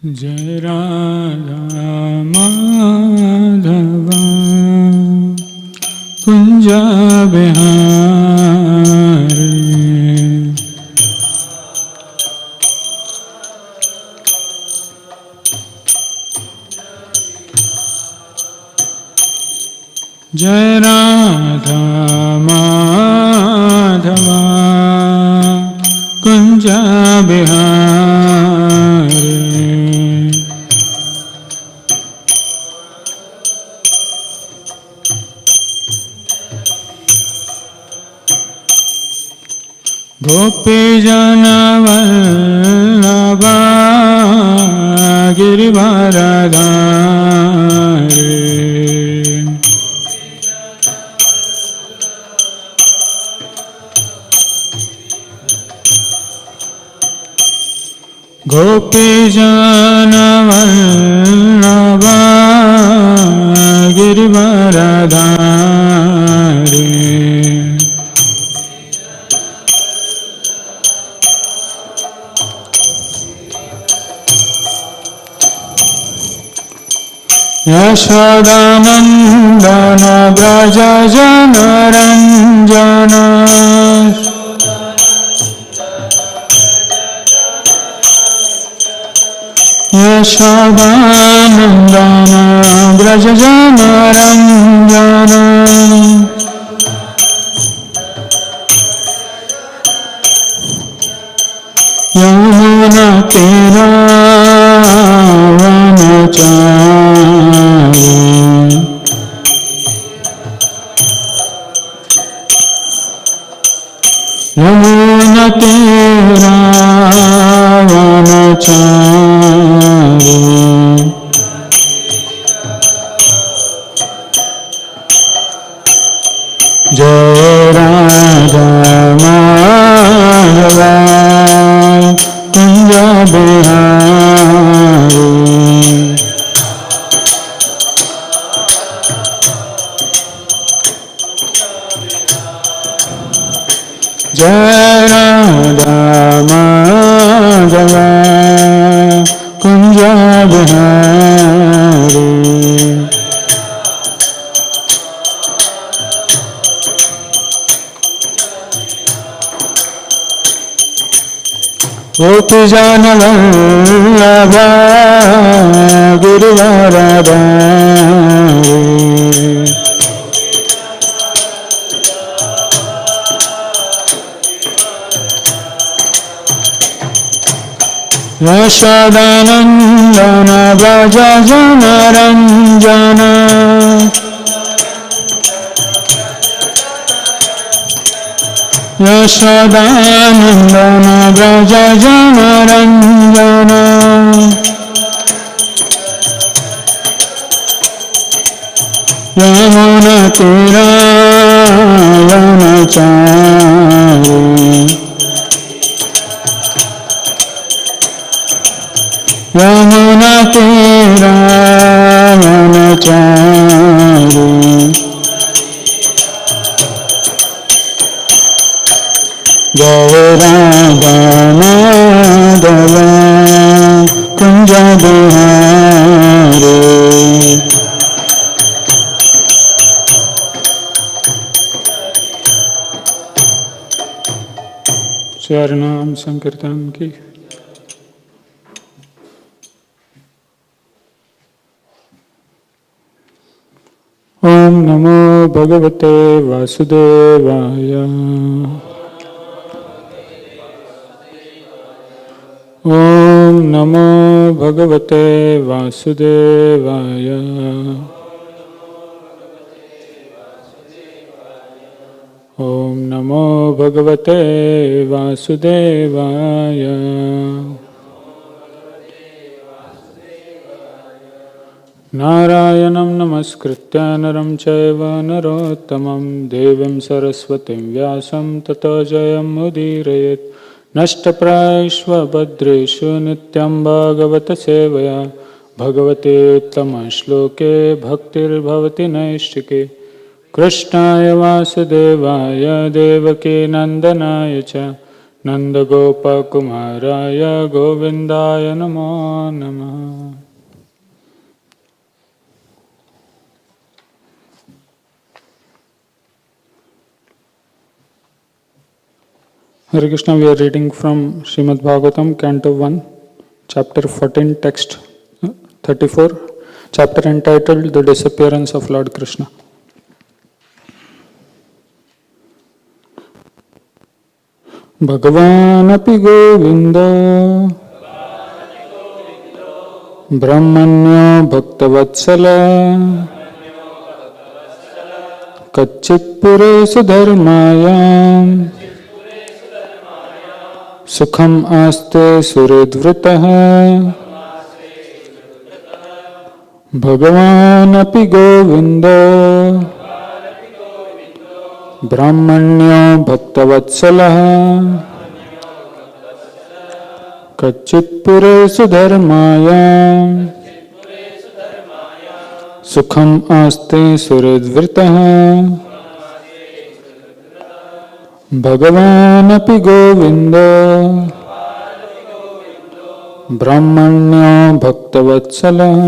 जय राधा माधव कुंज बिहारी। जय राधा माधव कुंज बिहारी। गोपी जन वल्लभा गिरिवरधारी। गोपी जन वल्लभा गिरिवरधारी। यशोदानन्दन व्रज जनरञ्जन। यशोदानन्दन व्रज जनरञ्जन। यमुना तीरा वनचारी। यमुना तीरा वनचारी। जय राधा माधव कुंज बिहारी। जय राधा माधव कुंज बिहारी। गोपी जन वल्लभा गिरिवरधारी। यशोदानन्दन व्रज जनरञ्जन। यशोदानन्दन व्रज जनरञ्जन। यमुना तीरा वनचारी। यमुना तीरा वनचारी। जय राधा माधव कुंज बिहारी। श्री नाम संकीर्तन की। ओम नमो भगवते वासुदेवाय। ओम नमो भगवते वासुदेवाय। ओम नमो भगवते वासुदेवाय। नारायणं नमस्कृत्य नरं चैव नरोत्तमं देवीं सरस्वतीं व्यासं ततो जयमुदीरयेत्। नष्टप्रायेष्वभद्रेषु नित्यं भागवत सेवया भगवते उत्तमश्लोके भक्तिर्भवति नैष्टिके। कृष्णाय वासुदेवाय देवकी नन्दनाय च नन्दगोपकुमाराय गोविन्दाय नमो नमः। Hare Krishna, we are reading from Srimad Bhagavatam, Canto 1, Chapter 14, Text 34, chapter entitled The Disappearance of Lord Krishna. Bhagavān api govindo brahmaṇyo bhakta-vatsalaḥ kaccit pure sudharmāyāṁ sukham āste suhṛd-vṛtaḥ bhagavān api govindo brahmaṇyo bhakta-vatsalaḥ kaccit pure sudharmāyāṁ sukham āste suhṛd-vṛtaḥ bhagavān api govindo brahmaṇyo bhakta-vatsalaḥ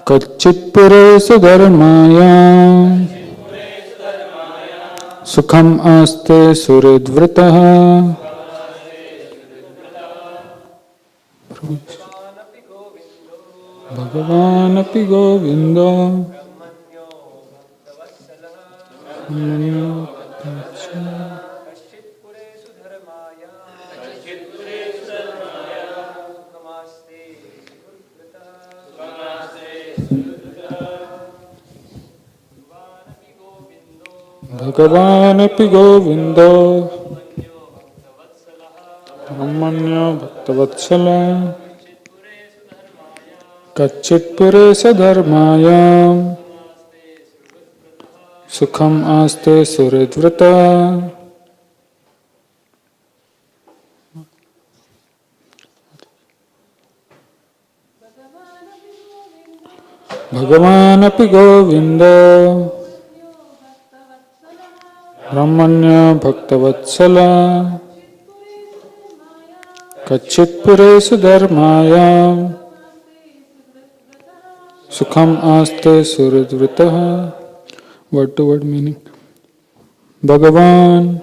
kaccit pure sudharmāyāṁ sukham āste suhṛd-vṛtaḥ Bhagavān api govindo Bhagavān api govindo brahmaṇyo bhakta-vatsalaḥ kaccit pure sudharmāyāṁ sukham āste suhṛd-vṛtaḥ Bhagavān api govindo brahmaṇyo bhakta-vatsalaḥ kaccit pure sudharmāyāṁ sukham āste suhṛd-vṛtaḥ. Word to word meaning. Bhagavān,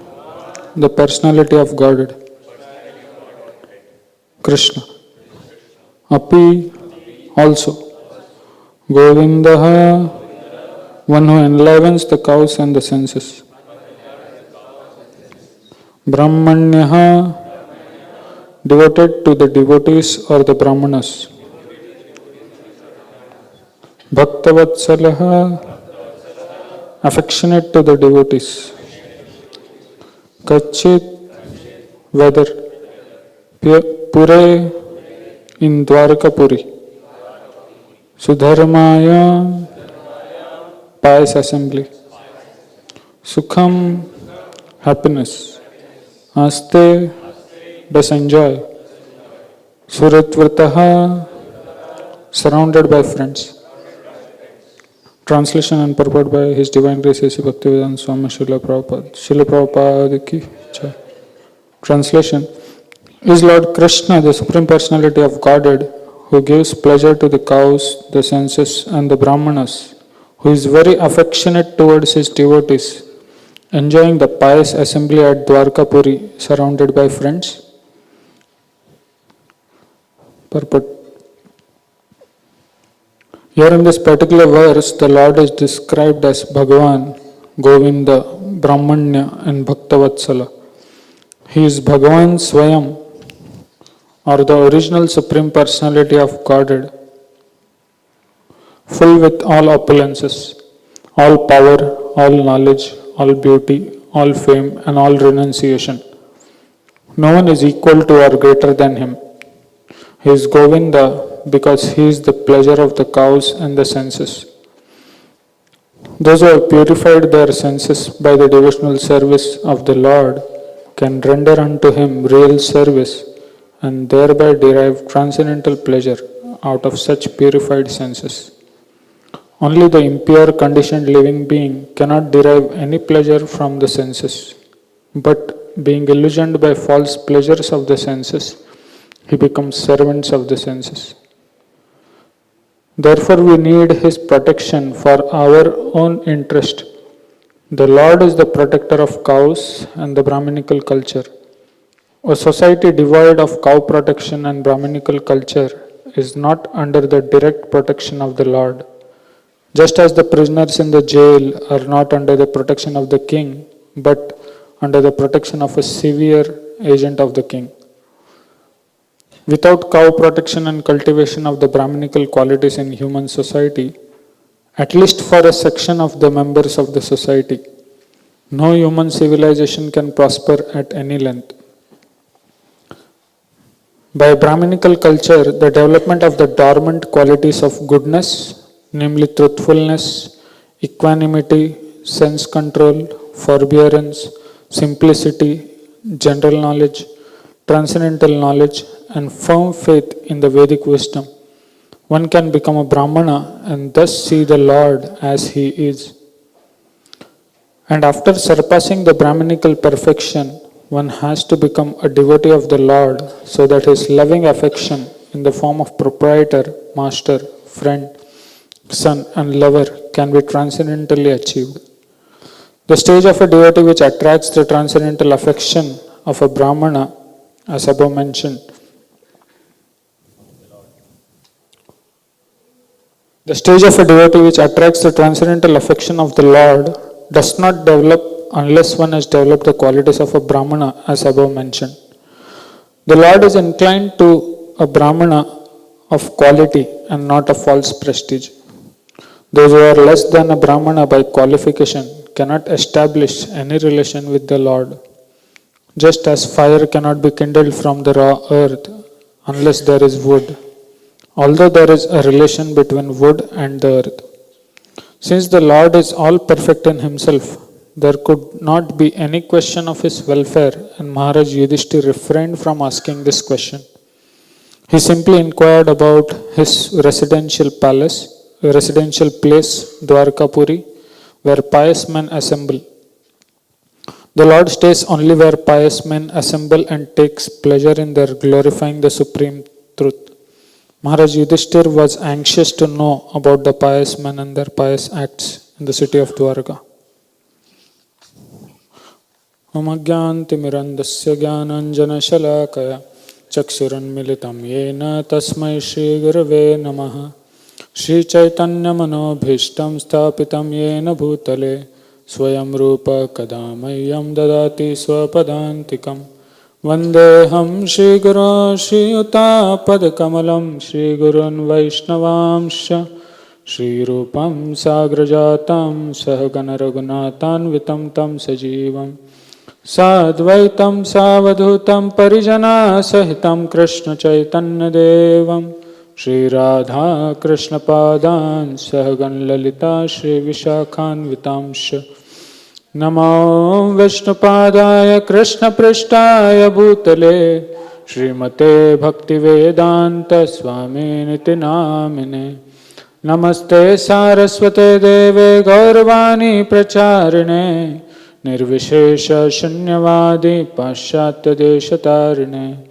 the personality of Godhead. Krishna. Api, also. Govinda, one who enlivens the cows and the senses. Brahmaṇya, devoted to the devotees or the brahmanas. Bhakta-vatsalaḥ, affectionate to the devotees. Kaccit, whether. Pure, in Dwarkapuri. Sudharmāyāṁ, pious assembly. Sukham, happiness. Āste, does enjoy. Suhṛd-vṛtaḥ, surrounded by friends. Translation and purport by His Divine Grace A.C. Bhaktivedanta Swami Srila Prabhupada. Srila Prabhupada ki jai. Translation. Is Lord Krishna the Supreme Personality of Godhead, who gives pleasure to the cows, the senses and the brahmanas, who is very affectionate towards his devotees, enjoying the pious assembly at Dwarkapuri, surrounded by friends? Purport. Here in this particular verse, the Lord is described as Bhagavān, Govinda, Brahmaṇya and Bhakta-vatsala. He is Bhagavān Swayam, or the original Supreme Personality of Godhead, full with all opulences, all power, all knowledge, all beauty, all fame and all renunciation. No one is equal to or greater than him. He is Govinda because he is the pleasure of the cows and the senses. Those who have purified their senses by the devotional service of the Lord can render unto him real service and thereby derive transcendental pleasure out of such purified senses. Only the impure conditioned living being cannot derive any pleasure from the senses. but being illusioned by false pleasures of the senses, he becomes servants of the senses. Therefore, we need his protection for our own interest. The Lord is the protector of cows and the Brahminical culture. A society devoid of cow protection and Brahminical culture is not under the direct protection of the Lord. Just as the prisoners in the jail are not under the protection of the king, but under the protection of a severe agent of the king. Without cow protection and cultivation of the Brahminical qualities in human society, at least for a section of the members of the society, no human civilization can prosper at any length. By Brahminical culture, the development of the dormant qualities of goodness, namely truthfulness, equanimity, sense control, forbearance, simplicity, general knowledge, transcendental knowledge, and firm faith in the Vedic wisdom, one can become a Brahmana and thus see the Lord as he is. And after surpassing the Brahminical perfection, one has to become a devotee of the Lord so that his loving affection in the form of proprietor, master, friend, son, and lover can be transcendentally achieved. The stage of a devotee which attracts the transcendental affection of a Brahmana, as above mentioned, the stage of a devotee which attracts the transcendental affection of the Lord does not develop unless one has developed the qualities of a Brahmana, as above mentioned. The Lord is inclined to a Brahmana of quality and not a false prestige. Those who are less than a Brahmana by qualification cannot establish any relation with the Lord. Just as fire cannot be kindled from the raw earth unless there is wood, although there is a relation between wood and the earth. Since the Lord is all perfect in himself, there could not be any question of his welfare, and Maharaj Yudhishthir refrained from asking this question. He simply inquired about his residential place, Dwarkapuri, where pious men assemble. The Lord stays only where pious men assemble and takes pleasure in their glorifying the supreme truth. Maharaj Yudhishthir was anxious to know about the pious men and their pious acts in the city of Dwarka. Omagyantimirandasya jnananjanashalakaya chaksuranmilitam yena tasmai Shri Gurave namaha Shri Chaitanya manobhishtam sthapitam yena bhutale swayam rupa kadamayyam dadati swapadantikam Vandeham Shri Guru Shri Yuta Padkamalam Shri Gurun Vaishnavamsha Shri Rupam Sagrajatam Sahagana Raghunathan Vitam Tam Sajivam Sadvaitam Savadhutam Parijana Sahitam Krishna Chaitanya Devam Shri Radha Krishna Padan Sahagan Lalita Shri Vishakhan Vitamsha Namo Vishnupadaya Krishna Prishtaya Bhutale Srimate Bhaktivedanta Swami Niti Namine Namaste Saraswate Deve Gauravani Pracharine Nirvishesha Shunyavadi Paschatya Deshatarine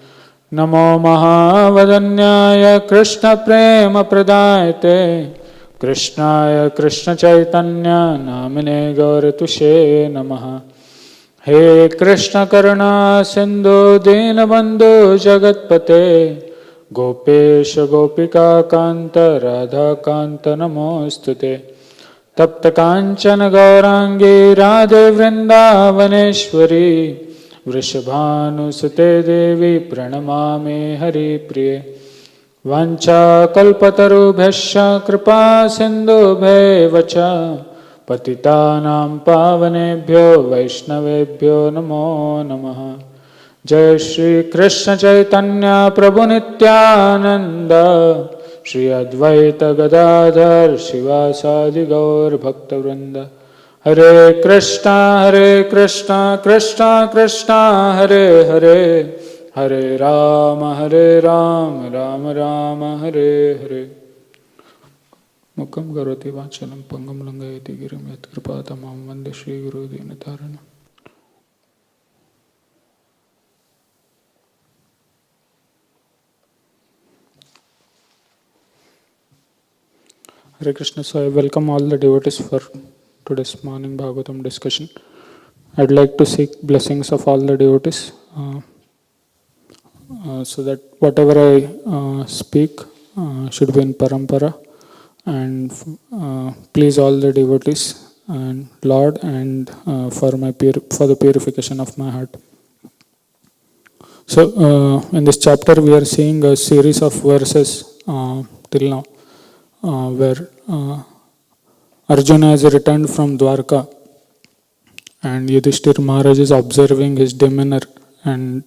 Namo Mahavadanyaya Krishna Prema Pradayate Krishnaya Krishna Chaitanya Namine Gauratushe Namaha He Krishna Karuna Sindhu Dinabandhu Jagatpate Gopesha Gopika Kanta Radha Kanta Namostute Tapta Kanchana Gaurangi Radhe Vrindavaneshwari Vrishabhanusute Devi Pranamami Hari Priye Vancha kalpatarubhyasya kripa sindhubhyeva cha patitanam pavanebhyo vaishnavebhyo namo namaha Jai Shri Krishna Chaitanya Prabhu Nityananda Shri Advaita Gadadhar Shivasadi Gaur Bhakta Vrinda Hare Krishna Krishna Krishna Hare Hare Hare Rama, Rama Rama, Hare Hare. Mukam karoti vachalam pangam langayati girim yat kripatamam vande Shri Guru Dinataranam. Hare Krishna. So I welcome all the devotees for today's morning Bhagavatam discussion. I'd like to seek blessings of all the devotees so that whatever I speak should be in parampara and please all the devotees and Lord and for the purification of my heart. So in this chapter we are seeing a series of verses till now where Arjuna has returned from Dwarka and Yudhishthir Maharaj is observing his demeanor and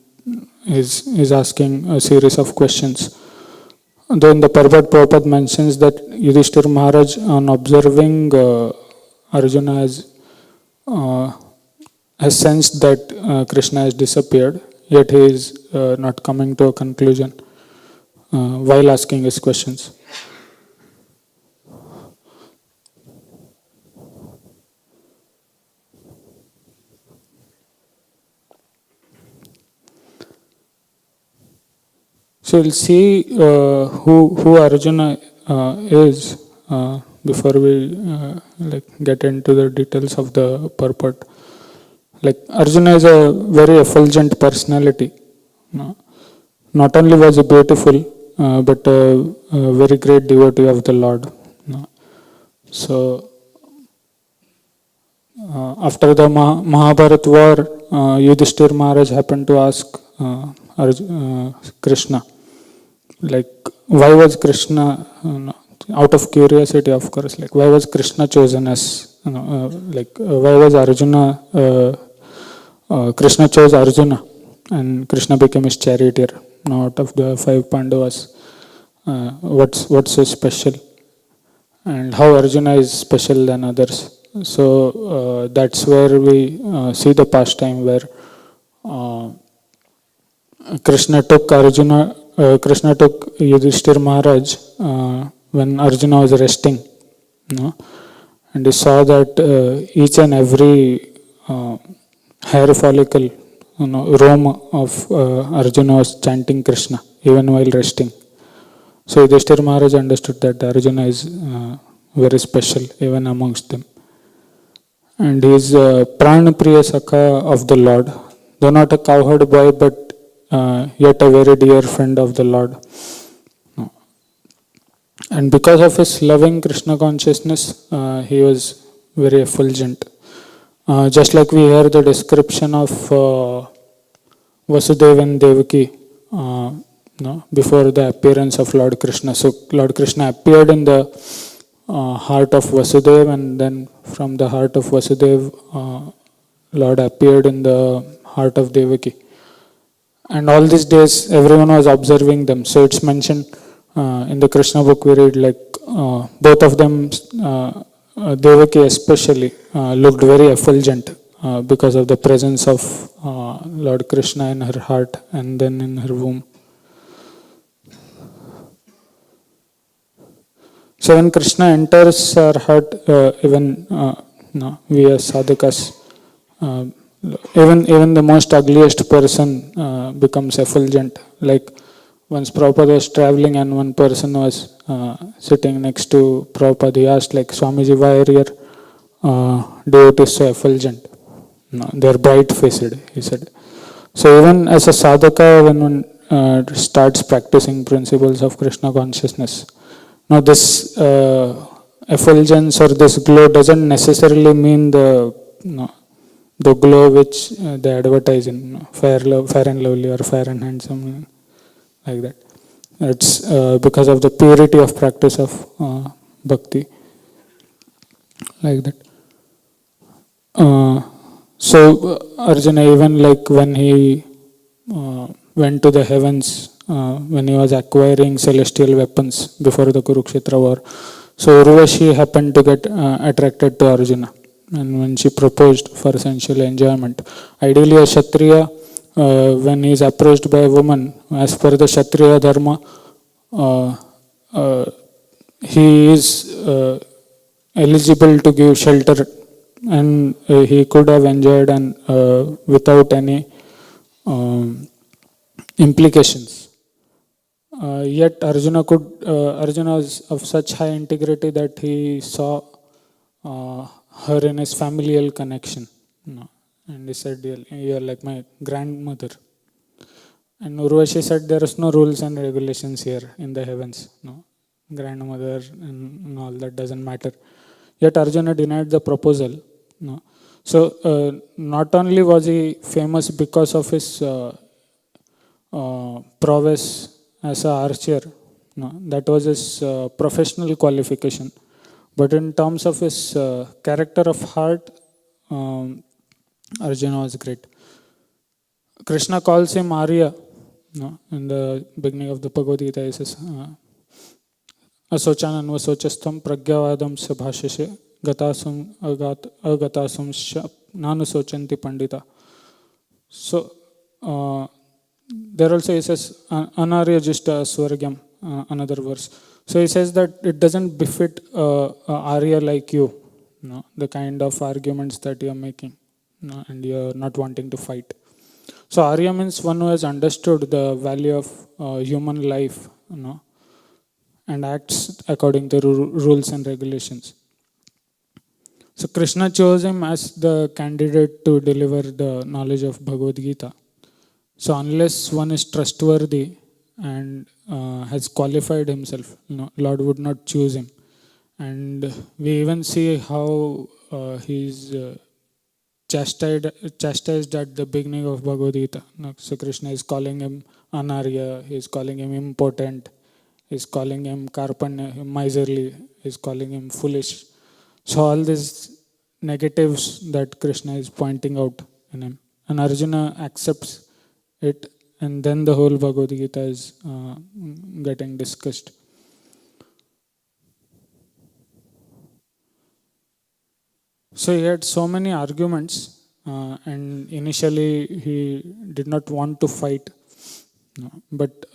is asking a series of questions. Though in the Purport Prabhupada mentions that Yudhishthir Maharaj on observing Arjuna has sensed that Krishna has disappeared, yet he is not coming to a conclusion while asking his questions. So we'll see who Arjuna is before we get into the details of the purport. Arjuna is a very effulgent personality. Not only was he beautiful, but a very great devotee of the Lord. So after the Mahabharat war, Yudhishthir Maharaj happened to ask Krishna, why was Krishna, out of curiosity of course, why was Krishna chosen as, why was Arjuna, Krishna chose Arjuna and Krishna became his charioteer. Now out of the 5 Pandavas, what's so special and how Arjuna is special than others. So that's where we see the pastime where Krishna took Yudhishthir Maharaj when Arjuna was resting, and he saw that each and every hair follicle, rome of Arjuna was chanting Krishna even while resting. So Yudhishthir Maharaj understood that Arjuna is very special even amongst them. And he is Pranapriya Sakha of the Lord, though not a cowherd boy, but yet a very dear friend of the Lord. And because of his loving Krishna consciousness, he was very effulgent. Just like we hear the description of Vasudeva and Devaki before the appearance of Lord Krishna. So Lord Krishna appeared in the heart of Vasudeva, and then from the heart of Vasudeva, Lord appeared in the heart of Devaki. And all these days, everyone was observing them. So it's mentioned in the Krishna book, we read both of them, Devaki especially, looked very effulgent because of the presence of Lord Krishna in her heart and then in her womb. So when Krishna enters our heart, even we as sadhakas, even the most ugliest person becomes effulgent. Once Prabhupada was traveling and one person was sitting next to Prabhupada, he asked Swamiji, why are your devotees so effulgent? They are bright-faced, he said. So even as a sadhaka, when one starts practicing principles of Krishna consciousness, now this effulgence or this glow doesn't necessarily mean the glow which they advertise in Fair and Lovely or Fair and Handsome, like that. It's because of the purity of practice of bhakti, like that. So Arjuna, even when he went to the heavens, when he was acquiring celestial weapons before the Kurukshetra war, so Urvashi happened to get attracted to Arjuna. And when she proposed for sensual enjoyment, ideally a Kshatriya, when he is approached by a woman, as per the Kshatriya dharma, he is eligible to give shelter, and he could have enjoyed and without any implications. Yet Arjuna was of such high integrity that he saw her in his familial connection. And he said, "You're like my grandmother." And Urvashi said, "There is no rules and regulations here in the heavens. Grandmother and all that doesn't matter." Yet Arjuna denied the proposal. So not only was he famous because of his prowess as an archer, that was his professional qualification. But in terms of his character of heart, Arjuna was great. Krishna calls him Arya. In the beginning of the Bhagavad Gita, he says, "Asochan anvasochastham pragyavadam sabhashashe gatasum agatasum nanusochanti pandita." So there also he says, "Anarya jishta swargyam," another verse. So he says that it doesn't befit Arya like you, the kind of arguments that you are making, and you are not wanting to fight. So Arya means one who has understood the value of human life, and acts according to rules and regulations. So Krishna chose him as the candidate to deliver the knowledge of Bhagavad Gita. So unless one is trustworthy and has qualified himself, Lord would not choose him. And we even see how he's chastised at the beginning of Bhagavad Gita. So Krishna is calling him Anarya, he is calling him impotent, he is calling him karpanya, miserly, he is calling him foolish. So all these negatives that Krishna is pointing out in him. And Arjuna accepts it, and then the whole Bhagavad Gita is getting discussed. So he had so many arguments, and initially he did not want to fight. But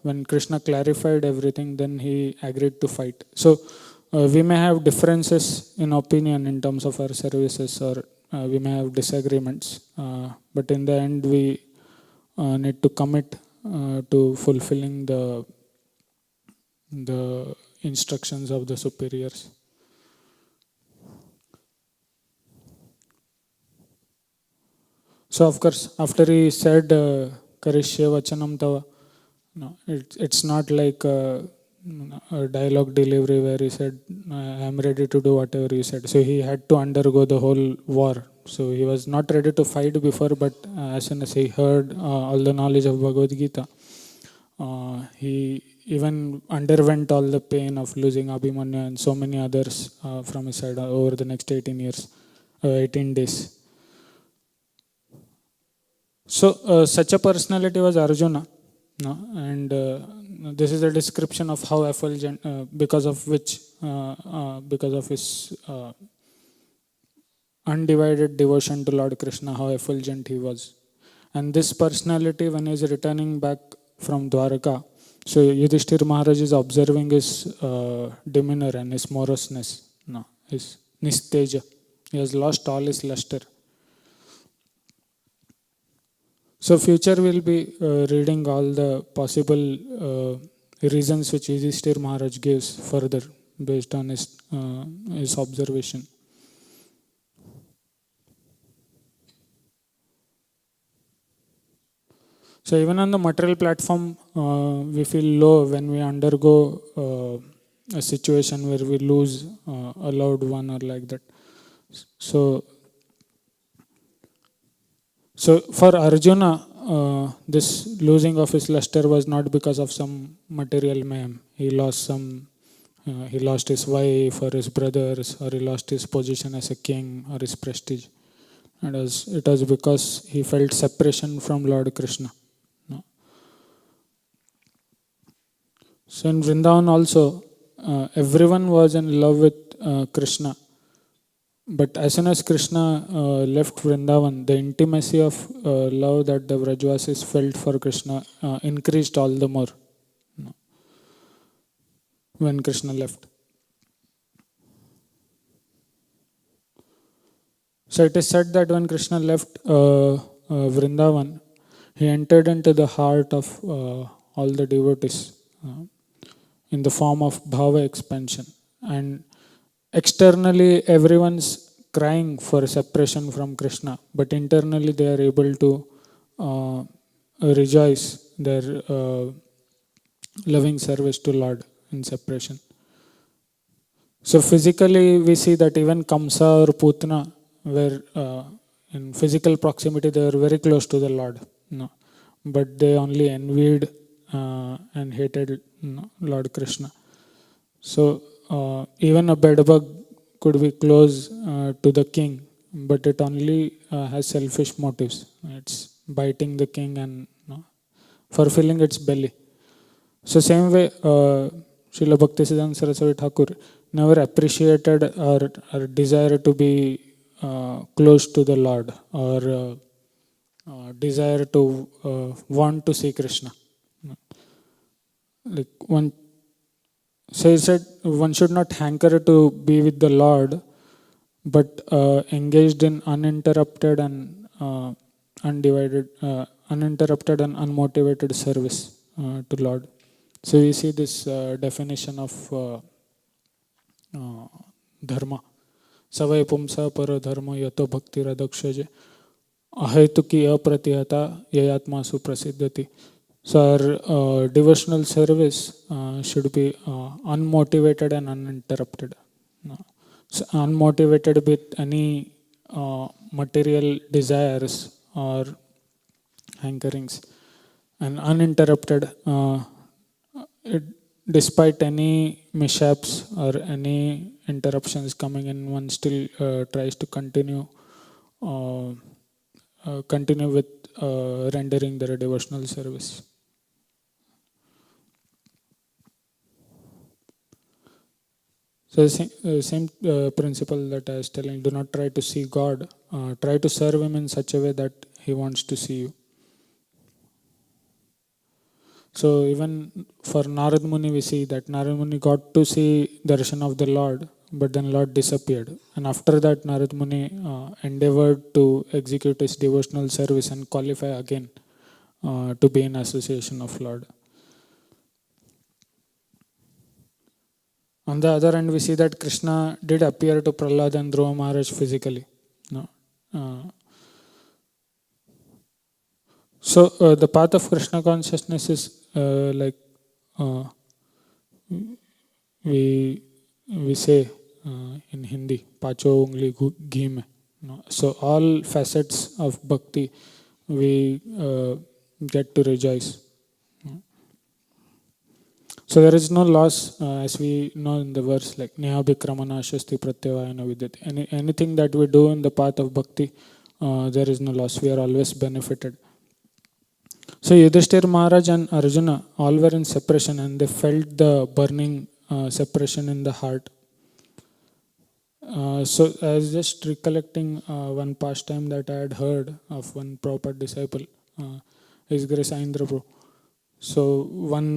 when Krishna clarified everything, then he agreed to fight. So we may have differences in opinion in terms of our services, or we may have disagreements, but in the end we need to commit to fulfilling the instructions of the superiors. So of course, after he said Karishye Vachanam Tava, it's not like a dialogue delivery where he said, "I am ready to do whatever you said." So he had to undergo the whole war. So he was not ready to fight before, but as soon as he heard all the knowledge of Bhagavad Gita, he even underwent all the pain of losing Abhimanyu and so many others from his side over the next 18 days. So such a personality was Arjuna, and this is a description of how effulgent, because of his undivided devotion to Lord Krishna, how effulgent he was. And this personality, when he is returning back from Dwarka, so Yudhishthir Maharaj is observing his demeanor and his moroseness, his nisteja. He has lost all his luster. So future we'll be reading all the possible reasons which Yudhishthir Maharaj gives further based on his observation. So even on the material platform, we feel low when we undergo a situation where we lose a loved one or like that. So for Arjuna, this losing of his luster was not because of some material mayhem. He lost his wife or his brothers, or he lost his position as a king or his prestige. It was because he felt separation from Lord Krishna. So in Vrindavan also, everyone was in love with Krishna. But as soon as Krishna left Vrindavan, the intimacy of love that the Vrajvasis felt for Krishna increased all the more when Krishna left. So it is said that when Krishna left Vrindavan, he entered into the heart of all the devotees in the form of bhava expansion. And externally, everyone's crying for separation from Krishna, but internally they are able to rejoice their loving service to Lord in separation. So physically, we see that even Kamsa or Putna were in physical proximity, they were very close to the Lord. But they only envied and hated Lord Krishna. So even a bedbug could be close to the king, but it only has selfish motives. It's biting the king and fulfilling its belly. So same way, Srila Bhaktisiddhanta Saraswati Thakur never appreciated or desire to be close to the Lord, or desire to want to see Krishna. Like one says that one should not hanker to be with the Lord, but engaged in uninterrupted and uninterrupted and unmotivated service to Lord. So we see this definition of dharma. Savai pumsa para dharma yato bhakti radakshaj ahetuki apratihata yayatma suprasiddhati. So our devotional service should be unmotivated and uninterrupted. So unmotivated with any material desires or hankerings, and uninterrupted despite any mishaps or any interruptions coming in, one still tries to continue with rendering their devotional service. So same principle that I was telling, do not try to see God, try to serve Him in such a way that He wants to see you. So even for Narad Muni, we see that Narad Muni got to see darshan of the Lord, but then Lord disappeared. And after that, Narad Muni endeavored to execute his devotional service and qualify again to be in association of Lord. On the other hand, we see that Krishna did appear to Prahlad and Dhruva Maharaj physically. So the path of Krishna consciousness is like we say in Hindi, "Pacho ungli ghee mein." So all facets of bhakti we get to rejoice. So there is no loss, as we know in the verse, like Neha Bhikramana Shasti Pratyavayana Vidyate. Anything that we do in the path of bhakti, there is no loss. We are always benefited. So Yudhishthir Maharaj and Arjuna all were in separation, and they felt the burning separation in the heart. So I was just recollecting one pastime that I had heard of one Prabhupada disciple, His Grace Aindra Prabhu. So one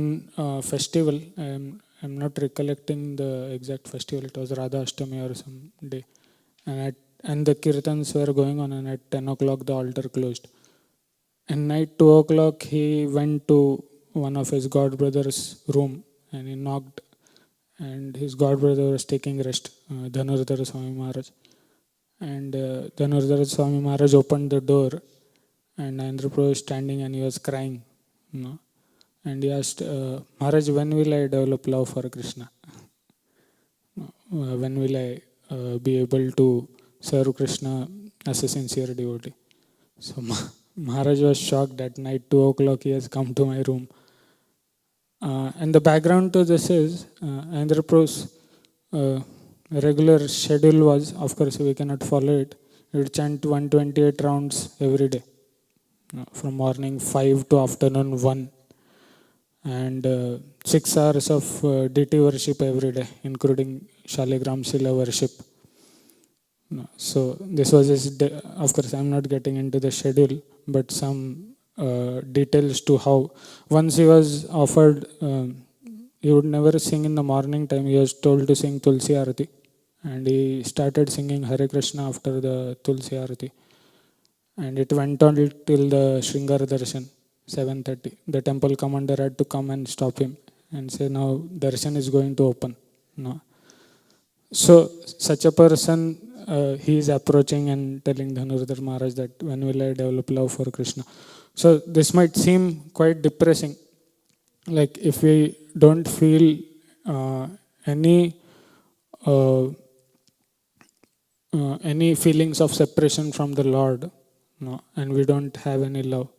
festival, I'm not recollecting the exact festival, it was Radha Ashtami or some day, and the kirtans were going on, and at 10 o'clock the altar closed. And night 2 o'clock he went to one of his god brother's room and he knocked, and his god brother was taking rest, Dhanurdhara Swami Maharaj. And Dhanurdhara Swami Maharaj opened the door, and Aindra Prabhu was standing and he was crying. And he asked, Maharaj, when will I develop love for Krishna? When will I be able to serve Krishna as a sincere devotee? So Maharaj was shocked that night 2 o'clock he has come to my room. And the background to this is Aindra Prabhu's regular schedule was, of course we cannot follow it, he would chant 128 rounds every day, from morning 5 to afternoon 1. And 6 hours of deity worship every day, including Shaligram Shila worship. So this was his day. Of course, I'm not getting into the schedule, but some details to how. Once he was offered, he would never sing in the morning time. He was told to sing Tulsi Arati, and he started singing Hare Krishna after the Tulsi Arati. And it went on till the Shringar Darshan. 7:30. The temple commander had to come and stop him and say, now darshan is going to open. No. So such a person, he is approaching and telling Dhanurdhar Maharaj that when will I develop love for Krishna. So this might seem quite depressing. Like if we don't feel any feelings of separation from the Lord, no, and we don't have any love.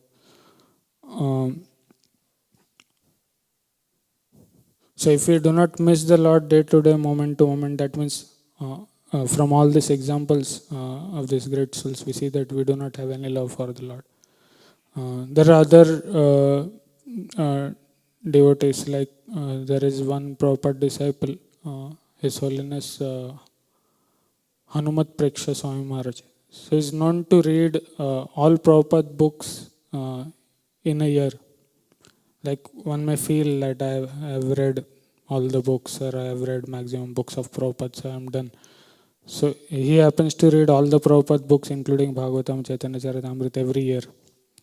So if we do not miss the Lord day to day, moment to moment, that means from all these examples of these great souls, we see that we do not have any love for the Lord. There are other devotees, like there is one Prabhupada disciple, His Holiness Hanumat Preksha Swami Maharaj. So he is known to read all Prabhupada books in a year. Like one may feel that I have read all the books, or I have read maximum books of Prabhupada, so I am done. So he happens to read all the Prabhupada books, including Bhagavatam, Chaitanya Charitamrita, every year.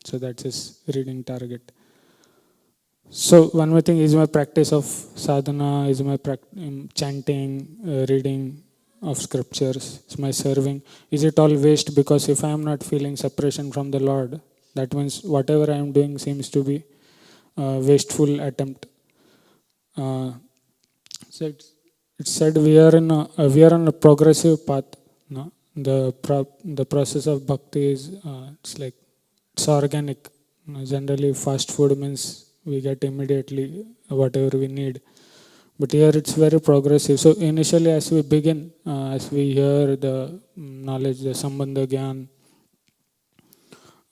So that's his reading target. So one more thing is my practice of sadhana, is my chanting, reading of scriptures, is my serving. Is it all waste? Because if I am not feeling separation from the Lord, that means whatever I am doing seems to be wasteful attempt. So it's said we are on a progressive path. No? The process of bhakti is it's organic. Generally, fast food means we get immediately whatever we need. But here it's very progressive. So initially, as we begin, as we hear the knowledge, the sambandha gyan,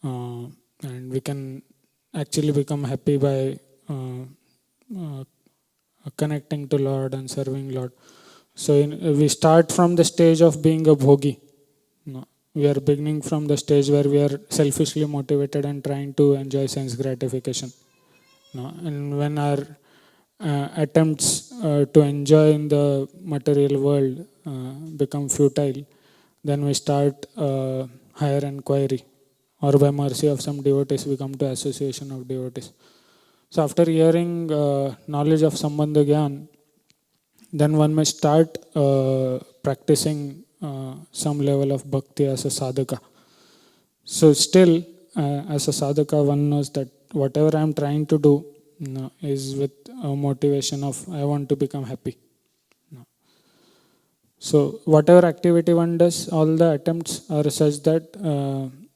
and we can actually become happy by connecting to Lord and serving Lord. So we start from the stage of being a bhogi. No, we are beginning from the stage where we are selfishly motivated and trying to enjoy sense gratification. No, and when our attempts to enjoy in the material world become futile, then we start higher inquiry, or by mercy of some devotees we come to association of devotees. So after hearing knowledge of sambandha gyan, then one may start practicing some level of bhakti as a sadhaka. So still, as a sadhaka, one knows that whatever I am trying to do is with a motivation of I want to become happy. So whatever activity one does, all the attempts are such that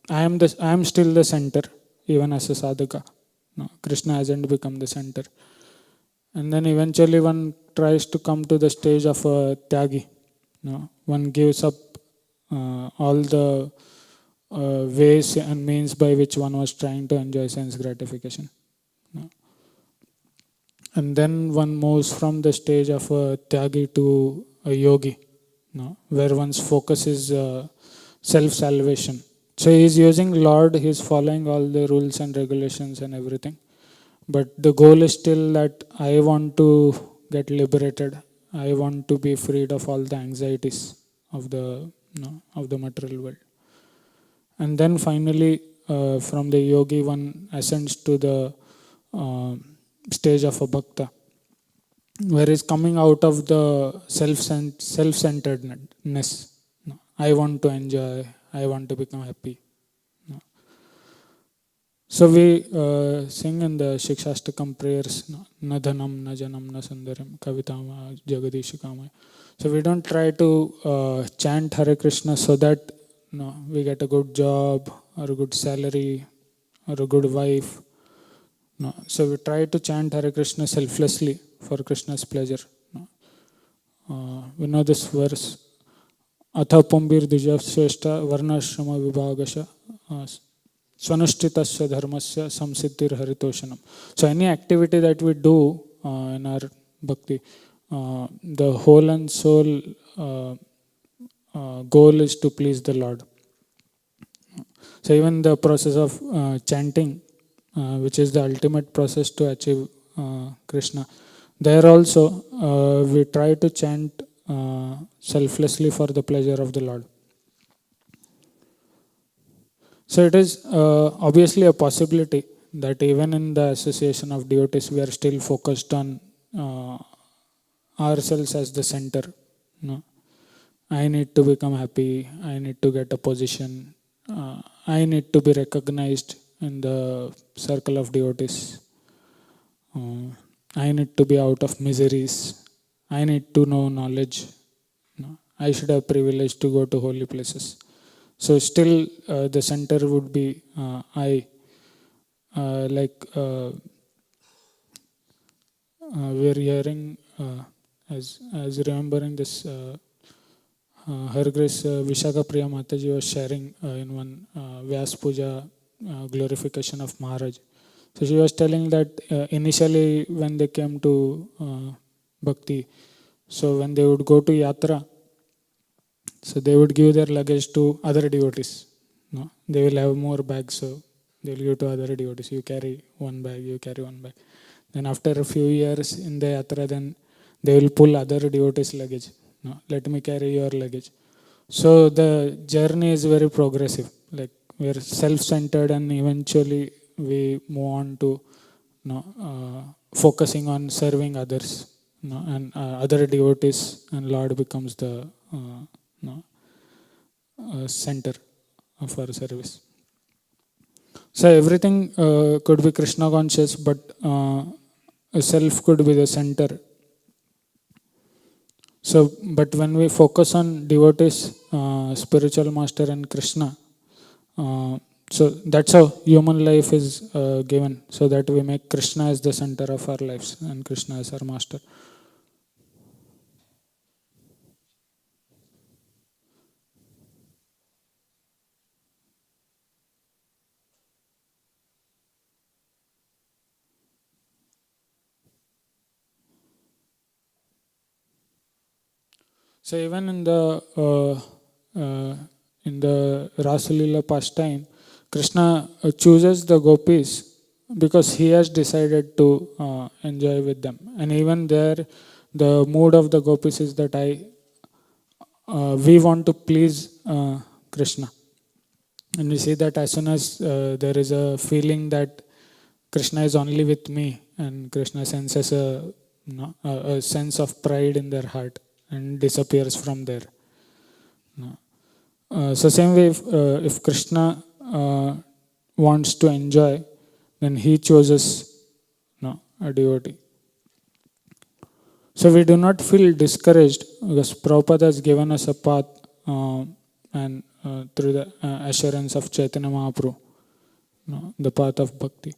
I am still the center, even as a sadhaka. No, Krishna hasn't become the center. And then eventually one tries to come to the stage of a tyagi. No, one gives up all the ways and means by which one was trying to enjoy sense gratification. No. And then one moves from the stage of a tyagi to a yogi, no, where one's focus is self-salvation. So he is using Lord, he is following all the rules and regulations and everything. But the goal is still that I want to get liberated. I want to be freed of all the anxieties of the material world. And then finally, from the yogi, one ascends to the stage of a bhakta, where he's coming out of the self-centeredness. I want to enjoy, I want to become happy. So we sing in the Shikshastakam prayers, na dhanam, na janam, na sundaram, kavitama, jagadishikama. So we don't try to chant Hare Krishna so that we get a good job or a good salary or a good wife. No. So we try to chant Hare Krishna selflessly for Krishna's pleasure. We know this verse. Atha pumbir dijashreshta varnashrama vibhagasha svanushthitasya dharmasya samsiddhir haritoshanam. So any activity that we do in our bhakti, the whole and soul goal is to please the Lord. So even the process of chanting, which is the ultimate process to achieve Krishna, there also we try to chant selflessly for the pleasure of the Lord. So it is obviously a possibility that even in the association of devotees, we are still focused on ourselves as the center. No? I need to become happy, I need to get a position, I need to be recognized in the circle of devotees, I need to be out of miseries, I need to know knowledge, no? I should have privilege to go to holy places. So still the center would be I. We're hearing, as remembering this, Her Grace Vishaka Priya Mataji was sharing in one Vyas Puja glorification of Maharaj. So she was telling that initially when they came to Bhakti, so when they would go to Yatra, so they would give their luggage to other devotees. No? They will have more bags, so they will give to other devotees. You carry one bag, you carry one bag. Then after a few years in the Yatra, then they will pull other devotees' luggage. No, let me carry your luggage. So the journey is very progressive. Like we are self-centered, and eventually we move on to focusing on serving others, and other devotees, and Lord becomes the center of our service. So everything could be Krishna conscious, but self could be the center. So, but when we focus on devotees, spiritual master and Krishna, so that's how human life is given, so that we make Krishna as the center of our lives and Krishna as our master. So even in the Rasa Leela pastime, Krishna chooses the gopis because he has decided to enjoy with them. And even there, the mood of the gopis is that we want to please Krishna. And we see that as soon as there is a feeling that Krishna is only with me, and Krishna senses a sense of pride in their heart and disappears from there. So same way, if Krishna wants to enjoy, then he chooses a devotee. So we do not feel discouraged because Prabhupada has given us a path, and through the assurance of Chaitanya Mahaprabhu, the path of bhakti.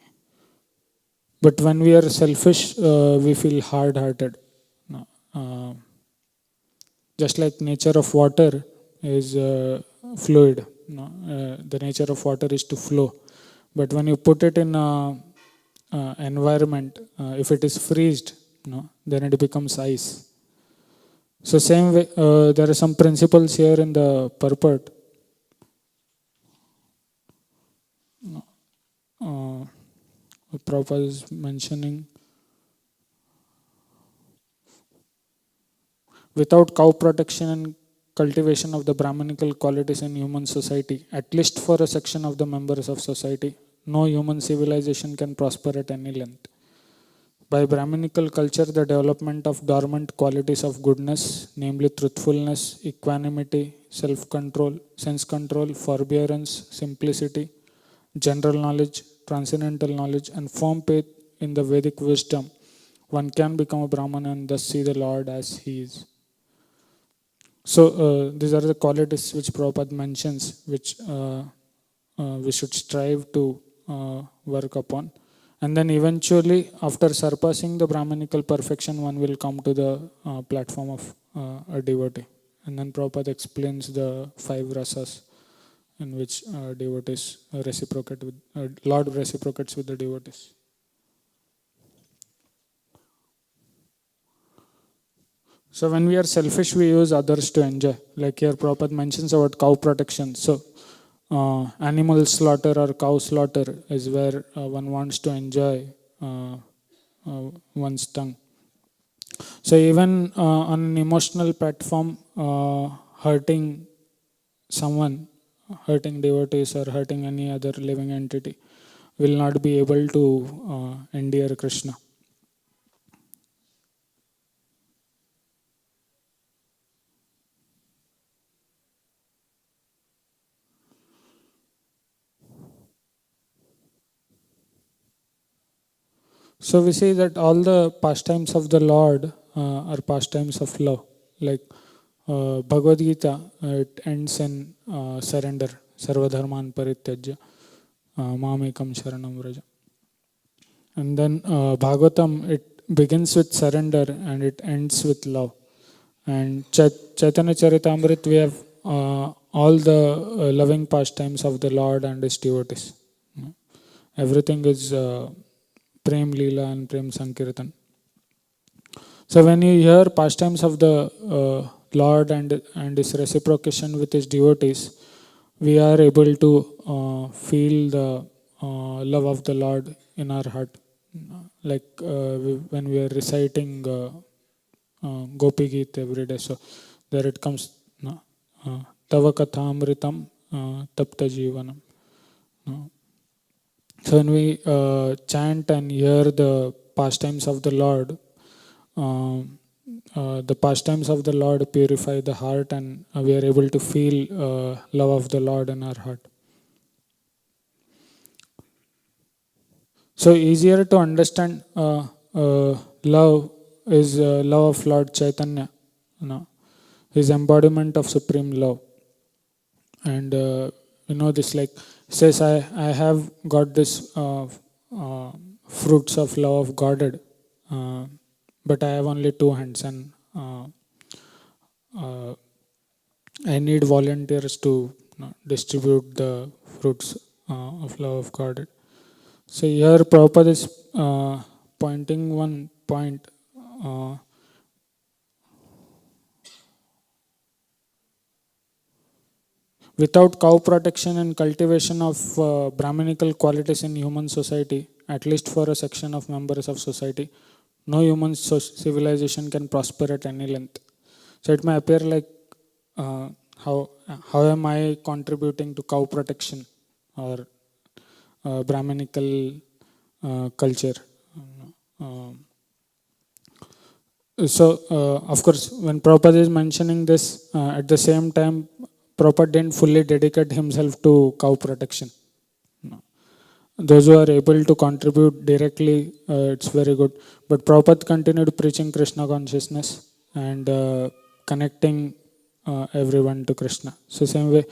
But when we are selfish, we feel hard-hearted. Just like nature of water is fluid. The nature of water is to flow. But when you put it in an environment, if it is freezed, then it becomes ice. So same way, there are some principles here in the purport. Prabhupada is mentioning, without cow protection and cultivation of the Brahmanical qualities in human society, at least for a section of the members of society, no human civilization can prosper at any length. By Brahmanical culture, the development of dormant qualities of goodness, namely truthfulness, equanimity, self-control, sense control, forbearance, simplicity, general knowledge, transcendental knowledge, and firm faith in the Vedic wisdom, one can become a Brahman and thus see the Lord as he is. So these are the qualities which Prabhupada mentions, which we should strive to work upon. And then eventually, after surpassing the Brahmanical perfection, one will come to the platform of a devotee. And then Prabhupada explains the 5 rasas in which devotees reciprocate with, Lord reciprocates with the devotees. So when we are selfish, we use others to enjoy. Like here Prabhupada mentions about cow protection. So animal slaughter or cow slaughter is where one wants to enjoy one's tongue. So even on an emotional platform, hurting someone, hurting devotees or hurting any other living entity, will not be able to endear Krishna. So we see that all the pastimes of the Lord are pastimes of love. Like Bhagavad Gita, it ends in surrender. Sarvadharman parityajya mamekam sharanam vraja. And then Bhagavatam, it begins with surrender and it ends with love. And Chaitanya Charitamrita, we have all the loving pastimes of the Lord and His devotees. Everything is Prem Leela and Prem Sankirtan. So when you hear pastimes of the Lord and His reciprocation with His devotees, we are able to feel the love of the Lord in our heart. Like when we are reciting Gopi Geet every day. So there it comes, Tava Kathamritam Tapta Jivanam. So when we chant and hear the pastimes of the Lord, the pastimes of the Lord purify the heart, and we are able to feel love of the Lord in our heart. So easier to understand love is love of Lord Chaitanya, His embodiment of supreme love. And this, like, says, I have got this fruits of love of Godhead, but I have only 2 hands, and I need volunteers to distribute the fruits of love of Godhead. So here Prabhupada is pointing one point. Without cow protection and cultivation of Brahmanical qualities in human society, at least for a section of members of society, no human civilization can prosper at any length. So it may appear like, how am I contributing to cow protection or Brahmanical culture? Of course, when Prabhupada is mentioning this, at the same time, Prabhupada didn't fully dedicate himself to cow protection. Those who are able to contribute directly, it's very good. But Prabhupada continued preaching Krishna consciousness and connecting everyone to Krishna. So same way,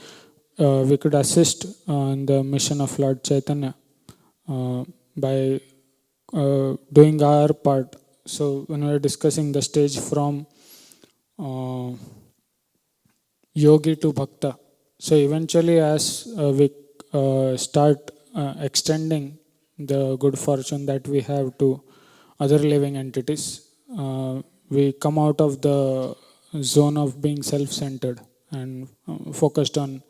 we could assist in the mission of Lord Chaitanya by doing our part. So when we are discussing the stage from yogi to bhakta, so eventually as we start extending the good fortune that we have to other living entities, we come out of the zone of being self-centered and focused on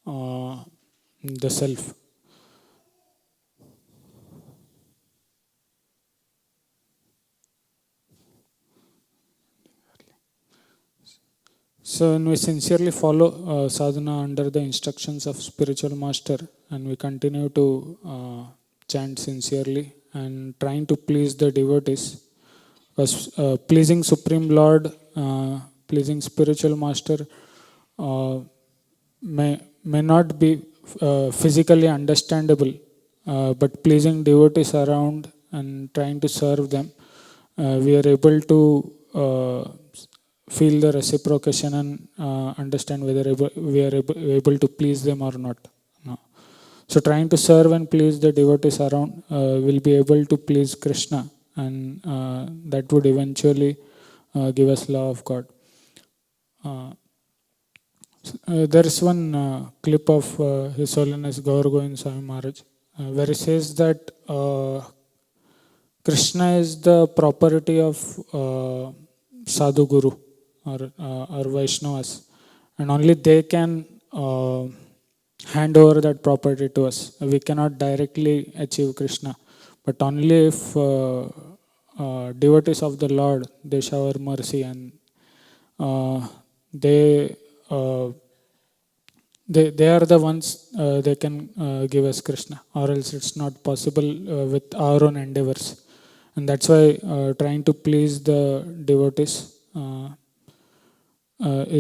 the self. So when we sincerely follow sadhana under the instructions of spiritual master, and we continue to chant sincerely and trying to please the devotees, because pleasing Supreme Lord, pleasing spiritual master may not be physically understandable, but pleasing devotees around and trying to serve them, we are able to feel the reciprocation and understand whether we are able to please them or not. So trying to serve and please the devotees around will be able to please Krishna, and that would eventually give us love of God. There is one clip of His Holiness Gaur Govind Swami Maharaj where he says that Krishna is the property of Sadhu Guru or Vaishnavas, and only they can hand over that property to us. We cannot directly achieve Krishna, but only if devotees of the Lord, they shower mercy and they they are the ones they can give us Krishna, or else it's not possible with our own endeavors. And that's why trying to please the devotees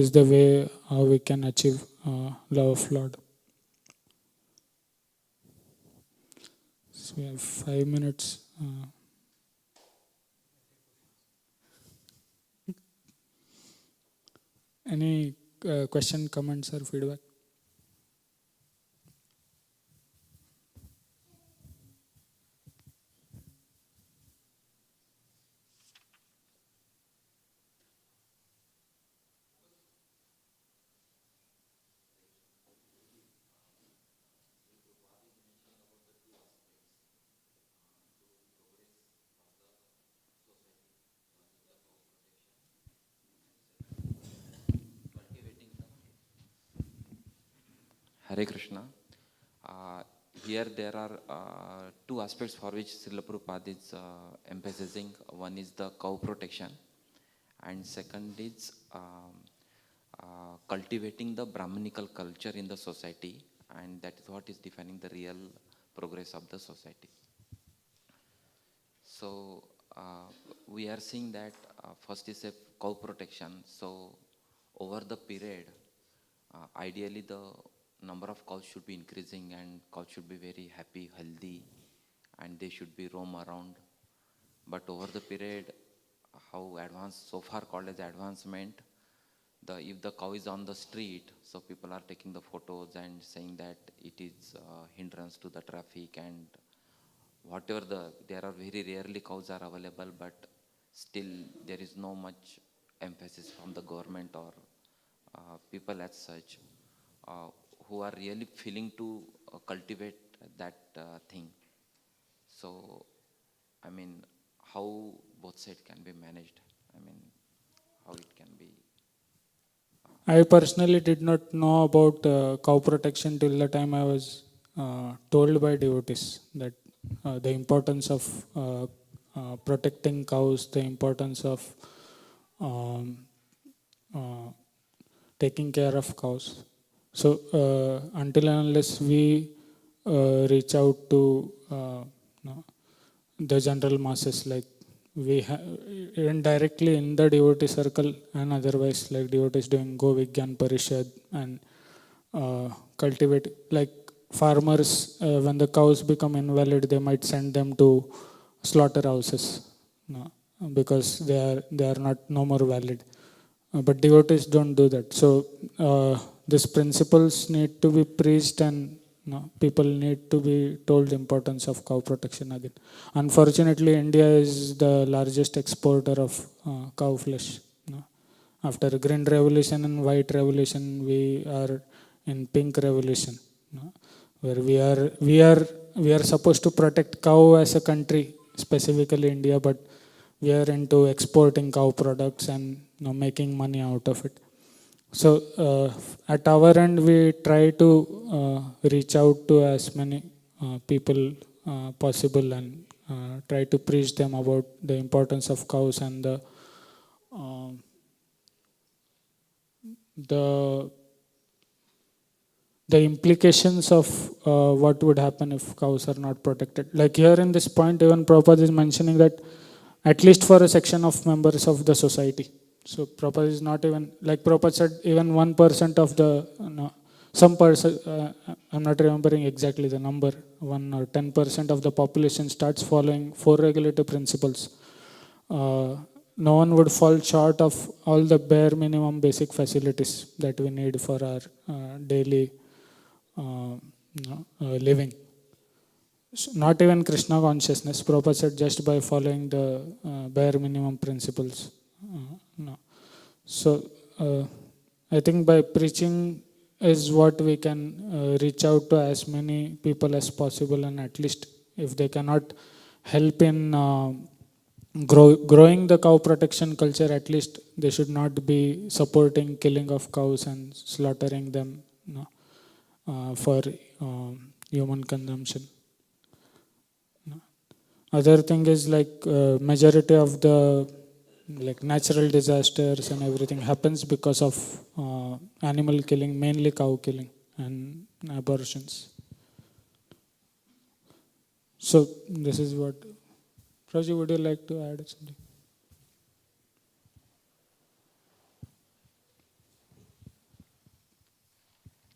is the way how we can achieve love of Lord. So we have 5 minutes. Any question, comments, or feedback? Hare Krishna. Here there are two aspects for which Srila Prabhupada is emphasizing. One is the cow protection, and second is cultivating the Brahmanical culture in the society, and that is what is defining the real progress of the society. So we are seeing that first is a cow protection. So over the period, ideally the number of cows should be increasing, and cows should be very happy, healthy, and they should be roam around. But over the period, how advanced, so far called as advancement, if the cow is on the street, so people are taking the photos and saying that it is hindrance to the traffic, and whatever there are very rarely cows are available, but still there is no much emphasis from the government or people as such who are really feeling to cultivate that thing. So, I mean, how both sides can be managed? I mean, how it can be? I personally did not know about cow protection till the time I was told by devotees that the importance of protecting cows, the importance of taking care of cows. So until and unless we reach out to the general masses, like we even directly in the devotee circle and otherwise, like devotees doing Go Vigyan Parishad and cultivate, like farmers, when the cows become invalid, they might send them to slaughterhouses because they are not no more valid. But devotees don't do that. So these principles need to be preached, and people need to be told the importance of cow protection again. Unfortunately, India is the largest exporter of cow flesh. After green revolution and white revolution, we are in pink revolution, where we are supposed to protect cow as a country, specifically India, but we are into exporting cow products and making money out of it. So at our end, we try to reach out to as many people possible and try to preach them about the importance of cows and the implications of what would happen if cows are not protected. Like here in this point, even Prabhupada is mentioning that at least for a section of members of the society. So Prabhupada is not even, like Prabhupada said, even 1% of the, some person, I'm not remembering exactly the number, 1 or 10% of the population starts following 4 regulative principles. No one would fall short of all the bare minimum basic facilities that we need for our daily living. Not even Krishna consciousness. Prabhupada said just by following the bare minimum principles. No. So I think by preaching is what we can reach out to as many people as possible, and at least if they cannot help in growing the cow protection culture, at least they should not be supporting killing of cows and slaughtering them for human consumption. Other thing is like majority of the like natural disasters and everything happens because of animal killing, mainly cow killing, and abortions. So this is what. Prabhuji, would you like to add something?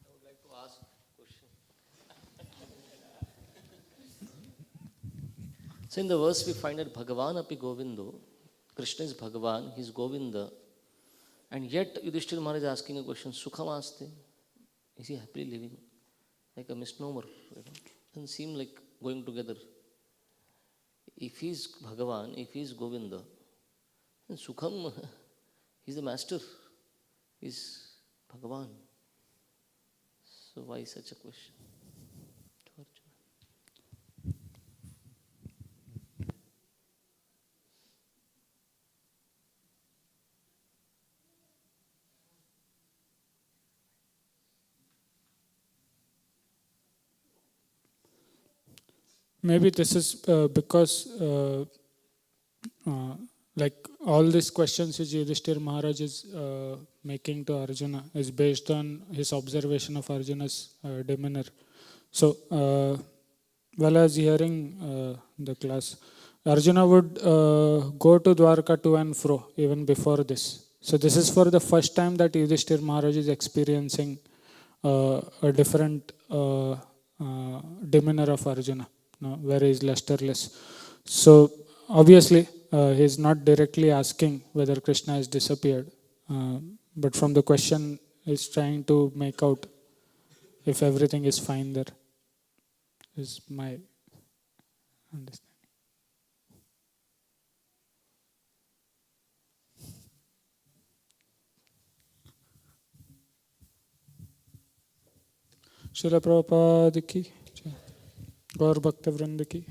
I would like to ask a question. So in the verse we find that Bhagavān api govindo, Krishna is Bhagavan, he is Govinda, and yet Yudhishthira Maharaj is asking a question, sukham āste, is he happily living? Like a misnomer, doesn't seem like going together. If he is Bhagavan, if he is Govinda, then sukham, he is the master, he is Bhagavan. So why such a question to Arjuna? Maybe this is because like all these questions which Yudhishthira Maharaj is making to Arjuna is based on his observation of Arjuna's demeanor. So while I was hearing the class, Arjuna would go to Dwarka to and fro even before this. So this is for the first time that Yudhishthira Maharaj is experiencing a different demeanor of Arjuna, where he is lusterless. So obviously he is not directly asking whether Krishna has disappeared, but from the question he is trying to make out if everything is fine there, is my understanding. Srila Prabhupada ki, Gaur Bhakta Vrinda ki.